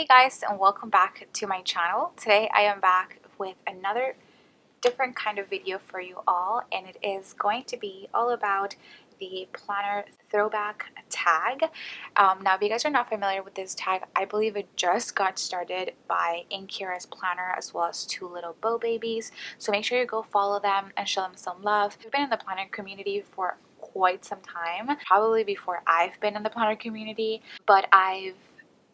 Hey guys, and welcome back to my channel. Today I am back with another different kind of video for you all, and it is going to be all about the Planner Throwback Tag. Now, if you guys are not familiar with this tag, I believe it just got started by Inkira's Planner as well as two little bow babies. So make sure you go follow them and show them some love. They've been in the planner community for quite some time, probably before I've been in the planner community, but I've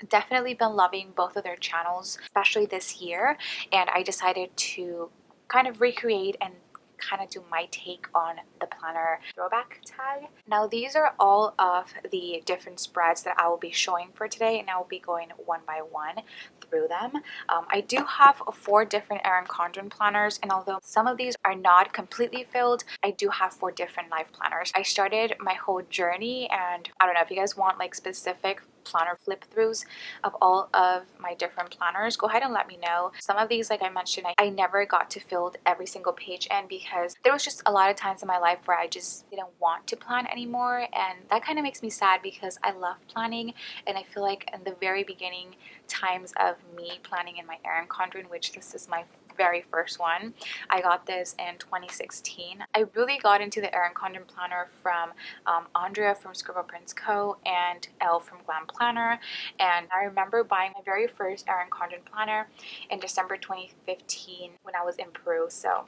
definitely been loving both of their channels, especially this year, and I decided to kind of recreate and kind of do my take on the Planner Throwback Tag. Now, these are all of the different spreads that I will be showing for today, and I will be going one by one through them. I do have 4 different Erin Condren planners, and although some of these are not completely filled, I do have 4 different life planners. I started my whole journey, and I don't know if you guys want like specific planner flip throughs of all of my different planners, go ahead and let me know. Some of these, like I mentioned, I never got to fill every single page in because there was just a lot of times in my life where I just didn't want to plan anymore, and that kind of makes me sad because I love planning, and I feel like in the very beginning times of me planning in my Erin Condren, which this is my very first one, I got this in 2016. I really got into the Erin Condren planner from Andrea from Scribble Prints Co. and Elle from Glam Planner, and I remember buying my very first Erin Condren planner in December 2015 when I was in Peru. So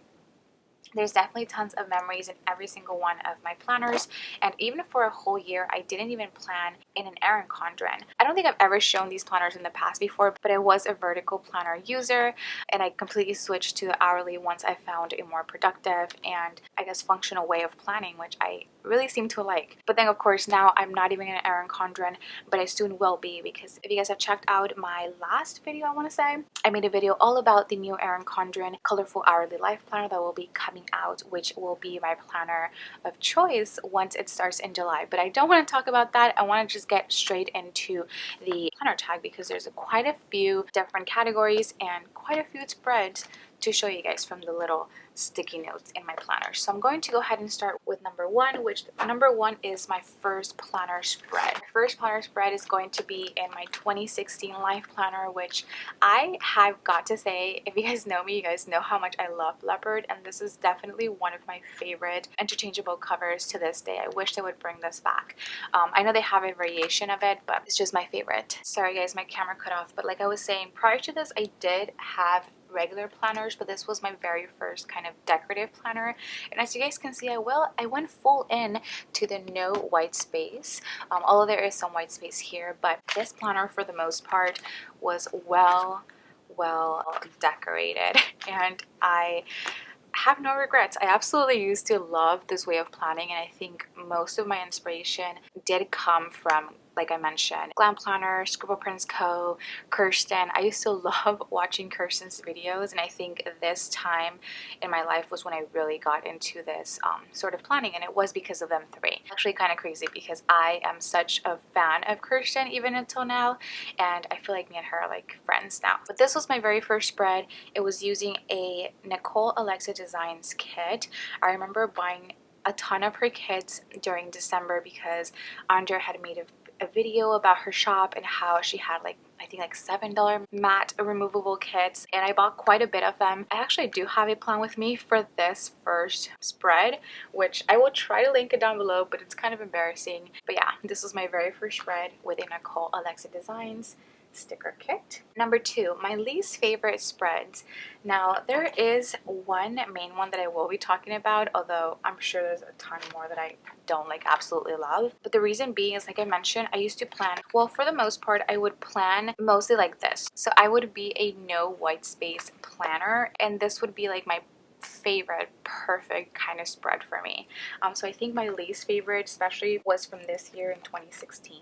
there's definitely tons of memories in every single one of my planners, and even for a whole year I didn't even plan in an Erin Condren. I don't think I've ever shown these planners in the past before, but I was a vertical planner user, and I completely switched to the hourly once I found a more productive and I guess functional way of planning, which I really seem to like. But then of course now I'm not even in an Erin Condren, but I soon will be, because if you guys have checked out my last video, I want to say I made a video all about the new Erin Condren colorful hourly life planner that will be coming out, which will be my planner of choice once it starts in July. But I don't want to talk about that. I want to just get straight into the planner tag because there's quite a few different categories and quite a few spreads to show you guys from the little sticky notes in my planner. So I'm going to go ahead and start with number 1, which number 1 is my first planner spread. My first planner spread is going to be in my 2016 life planner, which I have got to say, if you guys know me, you guys know how much I love leopard, and this is definitely one of my favorite interchangeable covers to this day. I wish they would bring this back. I know they have a variation of it, but it's just my favorite. Sorry guys, my camera cut off, but like I was saying, prior to this I did have regular planners, but this was my very first kind of decorative planner, and as you guys can see, I went full in to the no white space, although there is some white space here, but this planner for the most part was well decorated, and I have no regrets. I absolutely used to love this way of planning, and I think most of my inspiration did come from, like I mentioned, Glam Planner, Scribble Prints Co., Kirsten. I used to love watching Kirsten's videos, and I think this time in my life was when I really got into this sort of planning, and it was because of them 3. Actually kind of crazy because I am such a fan of Kirsten even until now, and I feel like me and her are like friends now. But this was my very first spread. It was using a Nicole Alexa Designs kit. I remember buying a ton of her kits during December because Andrea had made a video about her shop and how she had like, I think like $7 matte removable kits, and I bought quite a bit of them. I actually do have a plan with me for this first spread, which I will try to link it down below, but it's kind of embarrassing. But yeah, this was my very first spread with a Nicole Alexa Designs sticker kit. Number 2, my least favorite spreads. Now, there is one main one that I will be talking about, although I'm sure there's a ton more that I don't like absolutely love. But the reason being is, like I mentioned, I used to plan, well, for the most part I would plan mostly like this. So I would be a no white space planner, and this would be like my favorite perfect kind of spread for me. So I think my least favorite especially was from this year in 2016,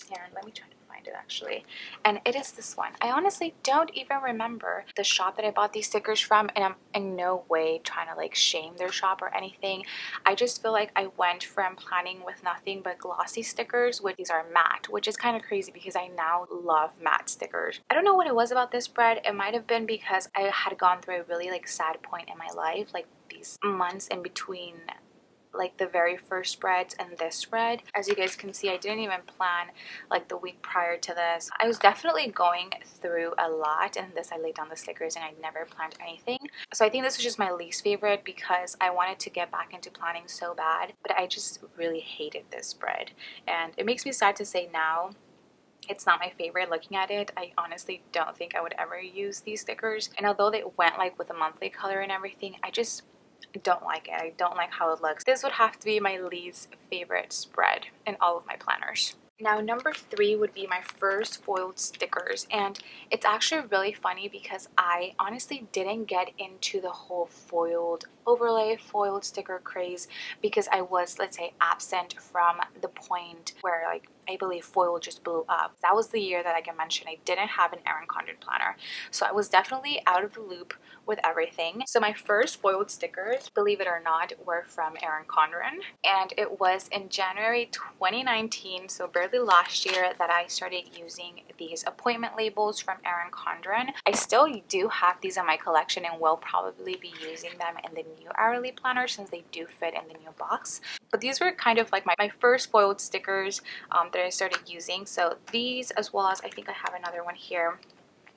and let me try to find it actually, and it is this one. I honestly don't even remember the shop that I bought these stickers from, and I'm in no way trying to like shame their shop or anything. I just feel like I went from planning with nothing but glossy stickers, which these are matte, which is kind of crazy because I now love matte stickers. I don't know what it was about this spread. It might have been because I had gone through a really like sad point in my life, like these months in between like the very first spreads and this spread. As you guys can see, I didn't even plan like the week prior to this. I was definitely going through a lot, and this I laid down the stickers and I never planned anything. So I think this was just my least favorite because I wanted to get back into planning so bad, but I just really hated this spread. And it makes me sad to say now it's not my favorite. Looking at it, I honestly don't think I would ever use these stickers. And although they went like with a monthly color and everything, I just don't like it. I don't like how it looks. This would have to be my least favorite spread in all of my planners. Now, number 3 would be my first foiled stickers, and it's actually really funny because I honestly didn't get into the whole foiled overlay, foiled sticker craze because I was, let's say, absent from the point where like I believe foil just blew up. That was the year that, like I mentioned, I didn't have an Erin Condren planner, so I was definitely out of the loop with everything. So my first foiled stickers, believe it or not, were from Erin Condren, and it was in January 2019, so barely last year, that I started using these appointment labels from Erin Condren. I still do have these in my collection and will probably be using them in the new hourly planner since they do fit in the new box. But these were kind of like my first foiled stickers that I started using. So these, as well as I think I have another one here,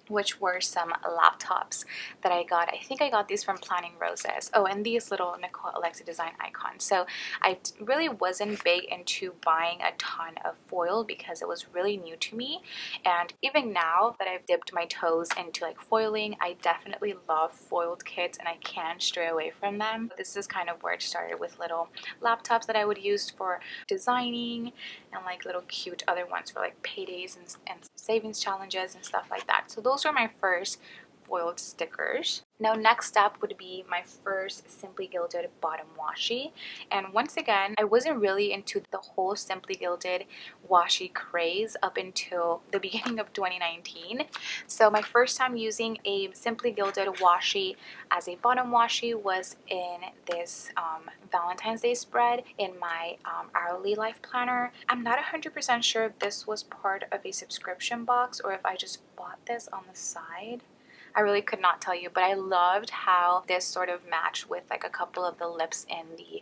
which were some laptops that I got. I think I got these from Planning Roses. Oh, and these little Nicole Alexa design icons. So I really wasn't big into buying a ton of foil because it was really new to me. And even now that I've dipped my toes into like foiling, I definitely love foiled kits and I can't stray away from them. This is kind of where it started, with little laptops that I would use for designing and like little cute other ones for like paydays and savings challenges and stuff like that. So those are my first foiled stickers. Now next up would be my first Simply Gilded bottom washi, and once again I wasn't really into the whole Simply Gilded washi craze up until the beginning of 2019. So my first time using a Simply Gilded washi as a bottom washi was in this Valentine's Day spread in my hourly life planner. I'm not 100% sure if this was part of a subscription box or if I just bought this on the side. I really could not tell you, but I loved how this sort of matched with like a couple of the lips in the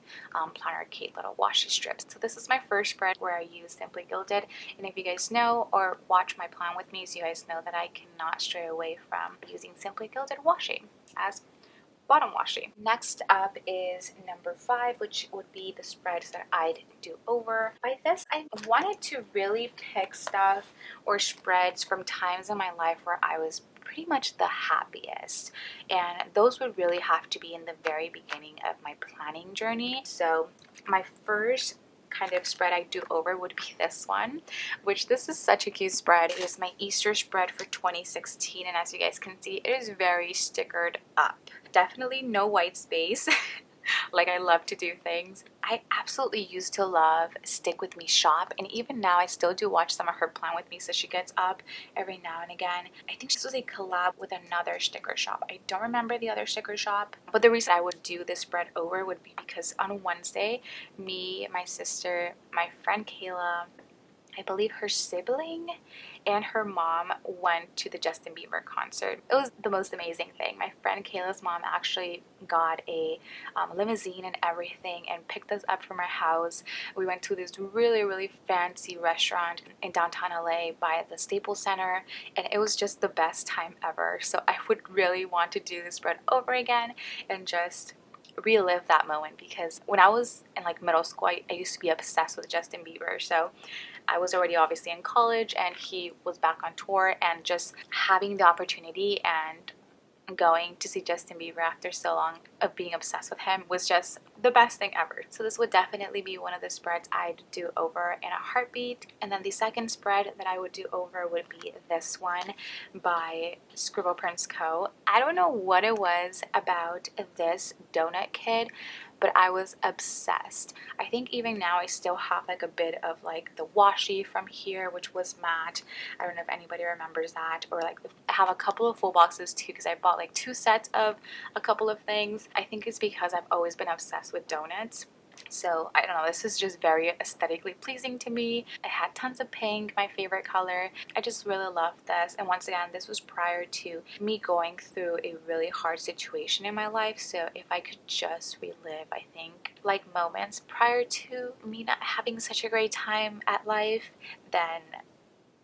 Planner Kate little washi strips. So this is my first spread where I use Simply Gilded, and if you guys know or watch my plan with me, so you guys know that I cannot stray away from using Simply Gilded washi as bottom washi. Next up is number 5, which would be the spreads that I'd do over. By this, I wanted to really pick stuff or spreads from times in my life where I was pretty much the happiest, and those would really have to be in the very beginning of my planning journey. So my first kind of spread I do over would be this one, which this is such a cute spread. It is my Easter spread for 2016, and as you guys can see, it is very stickered up. Definitely no white space. Like I love to do things. I absolutely used to love Stick With Me shop, and even now I still do watch some of her plan with me, so she gets up every now and again. I think this was a collab with another sticker shop. I don't remember the other sticker shop, but the reason I would do this spread over would be because on Wednesday, me, my sister, my friend Kayla, I believe her sibling, and her mom went to the Justin Bieber concert. It was the most amazing thing. My friend Kayla's mom actually got a limousine and everything and picked us up from our house. We went to this really, really fancy restaurant in downtown LA by the Staples Center, and it was just the best time ever. So I would really want to do this spread over again and just relive that moment, because when I was in like middle school, I used to be obsessed with Justin Bieber. So I was already obviously in college and he was back on tour, and just having the opportunity and going to see Justin Bieber after so long of being obsessed with him was just the best thing ever. So this would definitely be one of the spreads I'd do over in a heartbeat. And then the second spread that I would do over would be this one by Scribble Prints Co. I don't know what it was about this donut kid, but I was obsessed. I think even now I still have like a bit of like the washi from here, which was matte. I don't know if anybody remembers that. Or like I have a couple of full boxes too, because I bought like 2 sets of a couple of things. I think it's because I've always been obsessed with donuts. So I don't know, this is just very aesthetically pleasing to me. I had tons of pink, my favorite color. I just really love this. And once again, this was prior to me going through a really hard situation in my life. So if I could just relive, I think, like moments prior to me not having such a great time at life, then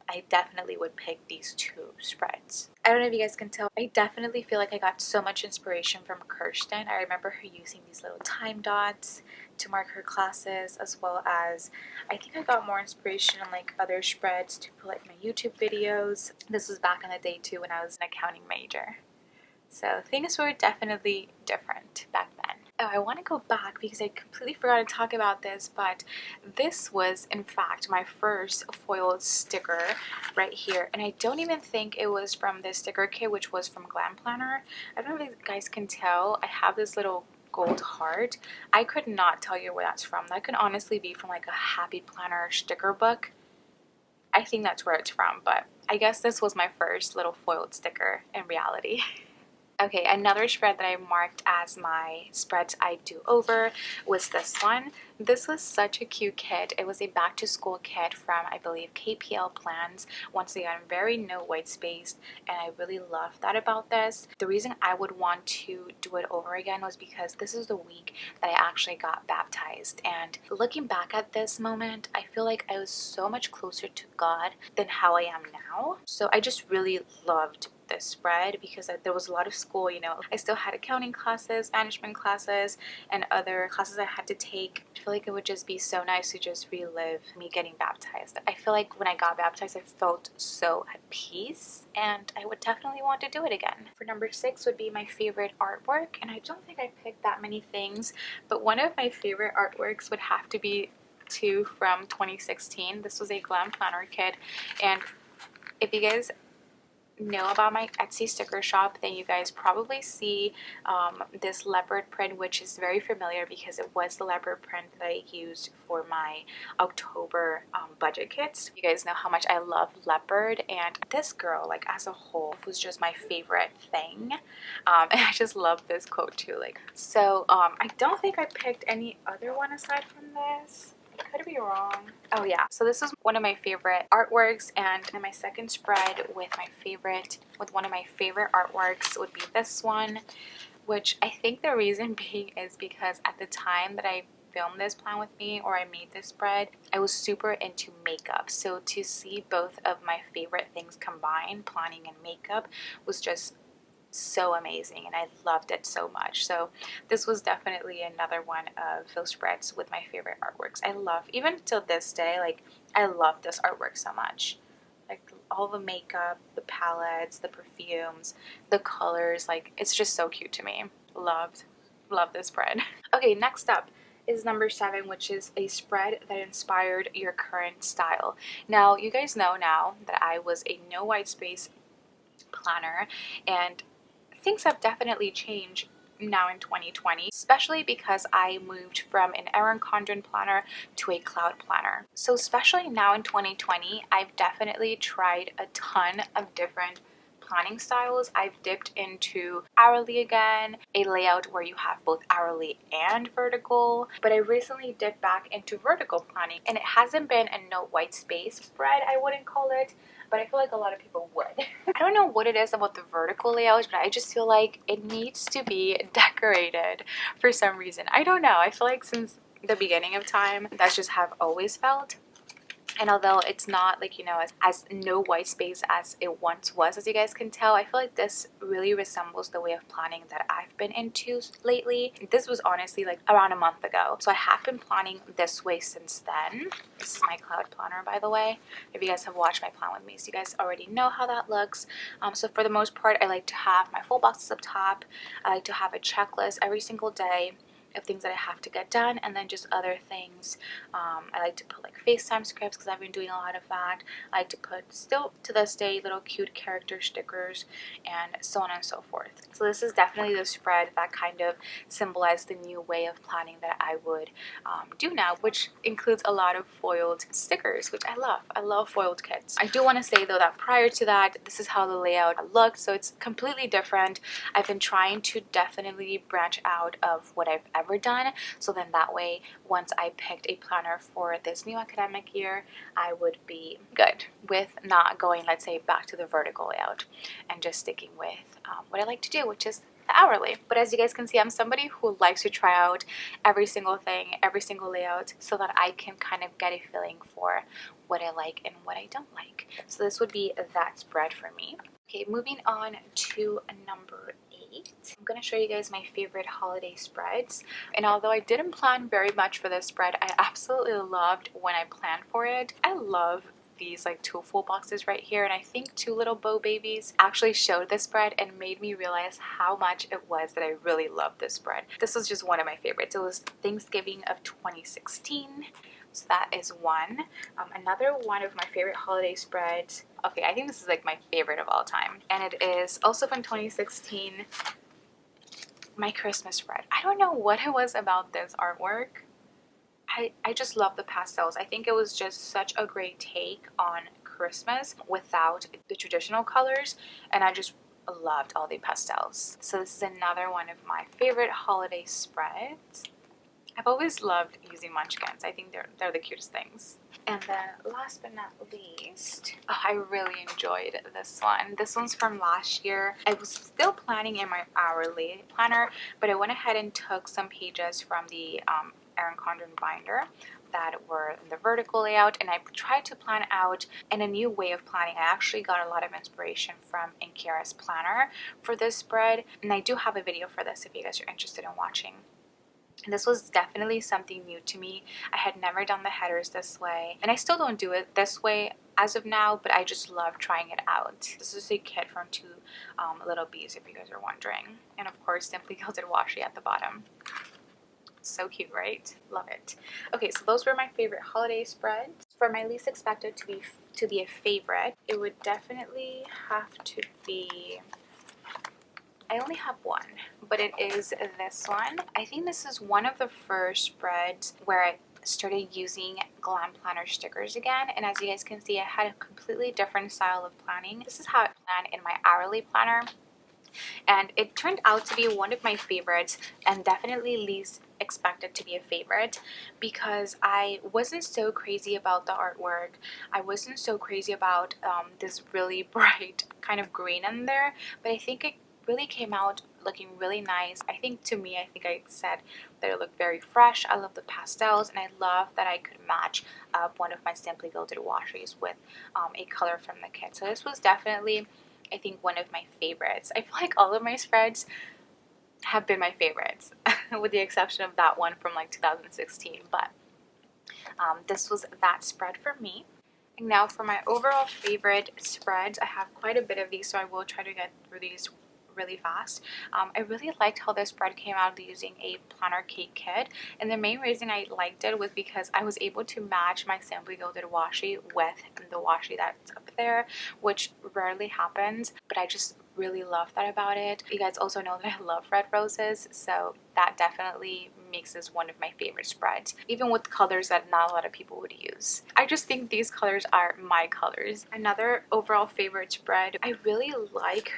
I definitely would pick these two spreads. I don't know if you guys can tell, I definitely feel like I got so much inspiration from Kirsten. I remember her using these little time dots to mark her classes, as well as I think I got more inspiration on like other spreads to put like my YouTube videos. This was back in the day too when I was an accounting major. So things were definitely different back then. Oh, I want to go back because I completely forgot to talk about this, but this was in fact my first foiled sticker right here. And I don't even think it was from this sticker kit, which was from Glam Planner. I don't know if you guys can tell, I have this little gold heart. I could not tell you where that's from. That could honestly be from like a Happy Planner sticker book. I think that's where it's from, but I guess this was my first little foiled sticker in reality. Okay, another spread that I marked as my spreads I do over was this one. This was such a cute kit. It was a back to school kit from, I believe, KPL Plans. Once again, very no white space, and I really love that about this. The reason I would want to do it over again was because this is the week that I actually got baptized, and looking back at this moment, I feel like I was so much closer to God than how I am now. So I just really loved this spread because there was a lot of school, you know. I still had accounting classes, management classes, and other classes I had to take. I feel like it would just be so nice to just relive me getting baptized. I feel like when I got baptized, I felt so at peace, and I would definitely want to do it again. For number 6 would be my favorite artwork, and I don't think I picked that many things, but one of my favorite artworks would have to be two from 2016. This was a Glam Planner kit, and if you guys know about my Etsy sticker shop, then you guys probably see this leopard print, which is very familiar because it was the leopard print that I used for my October budget kits. You guys know how much I love leopard, and this girl, like as a whole, was just my favorite thing. And I just love this quote too. Like, so I don't think I picked any other one aside from this. I could be wrong. Oh yeah, so this is one of my favorite artworks, and my second spread with one of my favorite artworks would be this one, which I think the reason being is because at the time that I filmed this plan with me, or I made this spread, I was super into makeup. So to see both of my favorite things combined, planning and makeup, was just so amazing, and I loved it so much. So this was definitely another one of those spreads with my favorite artworks. I love, even till this day, like I love this artwork so much. Like all the makeup, the palettes, the perfumes, the colors, like it's just so cute to me. Love this spread. Okay, next up is number 7, which is a spread that inspired your current style. Now you guys know now that I was a no white space planner, and things have definitely changed now in 2020, especially because I moved from an Erin Condren planner to a cloud planner. So especially now in 2020, I've definitely tried a ton of different planning styles. I've dipped into hourly again, a layout where you have both hourly and vertical, but I recently dipped back into vertical planning, and it hasn't been a no white space spread, I wouldn't call it, but I feel like a lot of people would. I don't know what it is about the vertical layout, but I just feel like it needs to be decorated for some reason. I don't know. I feel like since the beginning of time, that's just how I've always felt. And although it's not like, you know, as no white space as it once was, as you guys can tell, I feel like this really resembles the way of planning that I've been into lately. This was honestly like around a month ago. So I have been planning this way since then. This is my cloud planner, by the way. If you guys have watched my plan with me, so you guys already know how that looks. So for the most part, I like to have my full boxes up top. I like to have a checklist every single day of things that I have to get done, and then just other things. I like to put like FaceTime scripts because I've been doing a lot of that. I like to put, still to this day, little cute character stickers and so on and so forth. So this is definitely the spread that kind of symbolized the new way of planning that I would do now, which includes a lot of foiled stickers, which I love. I love foiled kits. I do want to say though that prior to that, this is how the layout looked, so it's completely different. I've been trying to definitely branch out of what I've ever never done. So then that way, once I picked a planner for this new academic year, I would be good with not going, let's say, back to the vertical layout and just sticking with what I like to do, which is the hourly. But as you guys can see, I'm somebody who likes to try out every single thing, every single layout, so that I can kind of get a feeling for what I like and what I don't like. So this would be that spread for me. Okay, moving on to number 8. I'm going to show you guys my favorite holiday spreads. And although I didn't plan very much for this spread, I absolutely loved when I planned for it. I love these like 2 full boxes right here, and I think 2 little bow babies actually showed this spread and made me realize how much it was that I really loved this spread. This was just one of my favorites. It was Thanksgiving of 2016. So that is one. Another one of my favorite holiday spreads. Okay, I think this is like my favorite of all time. And it is also from 2016, my Christmas spread. I don't know what it was about this artwork. I just love the pastels. I think it was just such a great take on Christmas without the traditional colors. And I just loved all the pastels. So this is another one of my favorite holiday spreads. I've always loved using munchkins. I think they're the cutest things. And then last but not least, I really enjoyed this one. This one's from last year. I was still planning in my hourly planner, but I went ahead and took some pages from the Erin Condren binder that were in the vertical layout, and I tried to plan out in a new way of planning. I actually got a lot of inspiration from Inkira's planner for this spread, and I do have a video for this if you guys are interested in watching. This was definitely something new to me. I had never done the headers this way, and I still don't do it this way as of now, but I just love trying it out. This is a kit from 2 little bees, if you guys are wondering. And of course, Simply Gilded washi at the bottom. So cute, right? Love it. Okay, so those were my favorite holiday spreads. For my least expected to be a favorite, it would definitely have to be... I only have one, but it is this one. I think this is one of the first spreads where I started using Glam Planner stickers again, and as you guys can see, I had a completely different style of planning. This is how I plan in my hourly planner, and it turned out to be one of my favorites and definitely least expected to be a favorite because I wasn't so crazy about the artwork. I wasn't so crazy about this really bright kind of green in there, but I think it really came out looking really nice. I think I said that it looked very fresh. I love the pastels, and I love that I could match up one of my Simply Gilded washes with a color from the kit. So this was definitely, I think, one of my favorites. I feel like all of my spreads have been my favorites with the exception of that one from like 2016, but this was that spread for me. And now for my overall favorite spreads, I have quite a bit of these, so I will try to get through these really fast. I really liked how this spread came out using a planner cake kit, and the main reason I liked it was because I was able to match my Simply Gilded washi with the washi that's up there, which rarely happens, but I just really love that about it. You guys also know that I love red roses, so that definitely makes this one of my favorite spreads, even with colors that not a lot of people would use. I just think these colors are my colors. Another overall favorite spread, I really like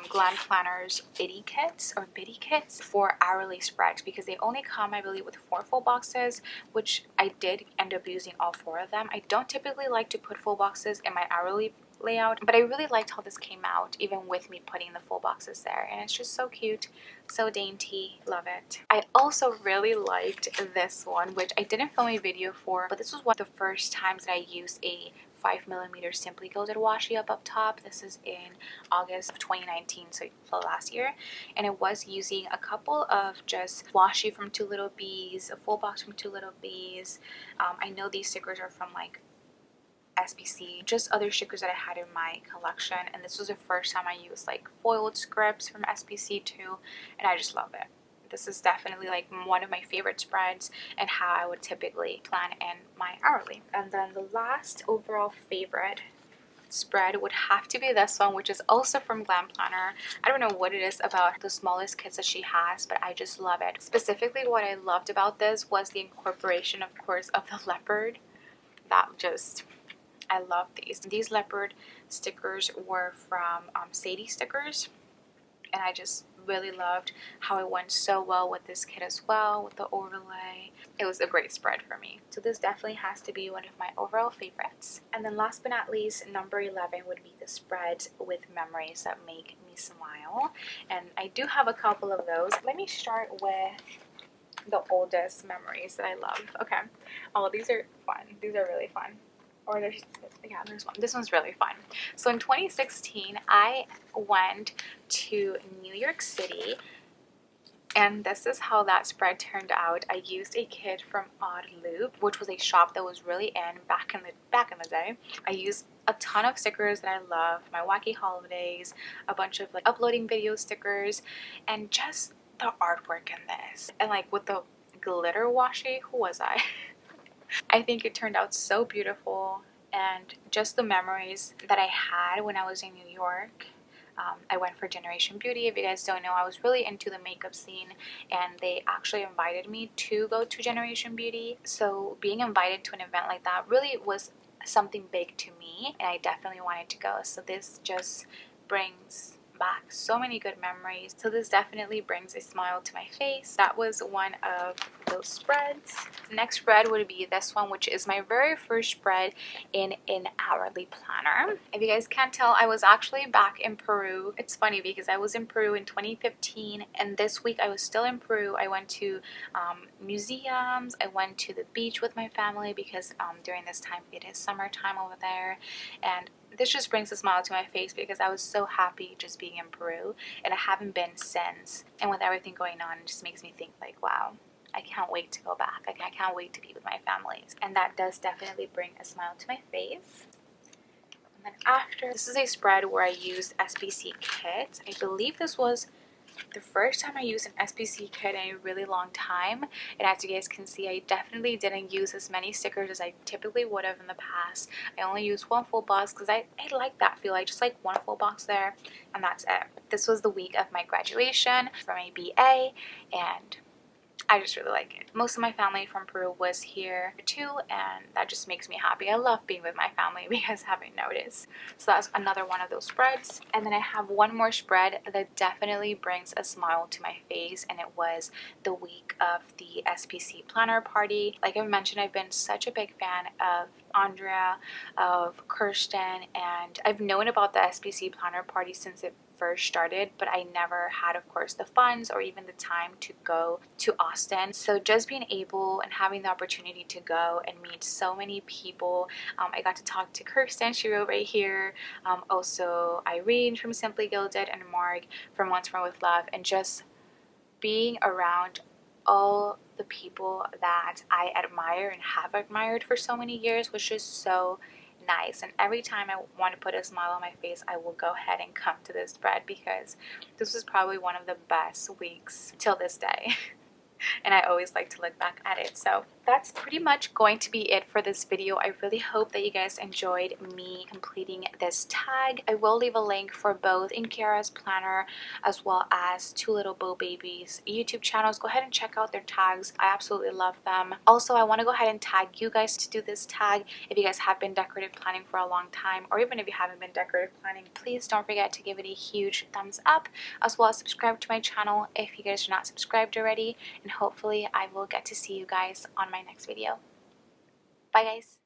Glam Planner's bitty kits for hourly spreads because they only come, I believe, with 4 full boxes, which I did end up using all 4 of them. I don't typically like to put full boxes in my hourly layout, but I really liked how this came out even with me putting the full boxes there, and it's just so cute, so dainty. Love it. I also really liked this one, which I didn't film a video for, but this was one of the first times that I used a 5mm Simply Gilded washi up top. This is in August of 2019, so last year, and it was using a couple of just washi from 2 Little Bees, a full box from 2 Little Bees. I know these stickers are from like SPC, just other stickers that I had in my collection, and this was the first time I used like foiled scripts from SPC too, and I just love it. This is definitely like one of my favorite spreads and how I would typically plan in my hourly. And then the last overall favorite spread would have to be this one, which is also from Glam Planner. I don't know what it is about the smallest kits that she has, but I just love it. Specifically, what I loved about this was the incorporation, of course, of the leopard. That just... I love these. These leopard stickers were from Sadie Stickers, and I just really loved how it went so well with this kit as well, with the overlay. It was a great spread for me. So this definitely has to be one of my overall favorites. And then last but not least, number 11 would be the spread with memories that make me smile. And I do have a couple of those. Let me start with the oldest memories that I love. Okay. Oh, these are fun. These are really fun. Or there's one. This one's really fun. So in 2016, I went to New York City, and this is how that spread turned out. I used a kit from Odd Loop, which was a shop that was really in back in the day. I used a ton of stickers that I love, my wacky holidays, a bunch of like uploading video stickers, and just the artwork in this. And like with the glitter washi, who was I? I think it turned out so beautiful, and just the memories that I had when I was in New York. I went for Generation Beauty. If you guys don't know, I was really into the makeup scene, and they actually invited me to go to Generation Beauty. So being invited to an event like that really was something big to me, and I definitely wanted to go. So this just brings back so many good memories. So this definitely brings a smile to my face. That was one of those spreads. The next spread would be this one, which is my very first spread in an hourly planner. If you guys can't tell, I was actually back in Peru. It's funny because I was in Peru in 2015, and this week I was still in Peru. I went to museums. I went to the beach with my family because during this time it is summertime over there, and this just brings a smile to my face because I was so happy just being in Peru, and I haven't been since. And with everything going on, it just makes me think like, wow, I can't wait to go back. Like, I can't wait to be with my families. And that does definitely bring a smile to my face. And then after, this is a spread where I used SPC kits. I believe this was the first time I used an SPC kit in a really long time, and as you guys can see, I definitely didn't use as many stickers as I typically would have in the past. I only used one full box because I like that feel. I just like one full box there, and that's it. This was the week of my graduation from a BA, and I just really like it. Most of my family from Peru was here too, and that just makes me happy. I love being with my family, if you guys haven't noticed. So that's another one of those spreads. And then I have one more spread that definitely brings a smile to my face, and it was the week of the SPC planner party. Like I mentioned, I've been such a big fan of Andrea, of Kirsten, and I've known about the SPC planner party since it first started, but I never had, of course, the funds or even the time to go to Austin. So just being able and having the opportunity to go and meet so many people. I got to talk to Kirsten, she wrote right here, also Irene from Simply Gilded, and Mark from Once More with Love, and just being around all the people that I admire and have admired for so many years was just so nice. And every time I want to put a smile on my face, I will go ahead and come to this spread because this was probably one of the best weeks till this day. And I always like to look back at it. So that's pretty much going to be it for this video. I really hope that you guys enjoyed me completing this tag. I will leave a link for both Inkiara's planner as well as Two Little Bow Babies YouTube channels. Go ahead and check out their tags. I absolutely love them. Also, I want to go ahead and tag you guys to do this tag. If you guys have been decorative planning for a long time, or even if you haven't been decorative planning, please don't forget to give it a huge thumbs up, as well as subscribe to my channel if you guys are not subscribed already. And hopefully I will get to see you guys on my next video. Bye guys!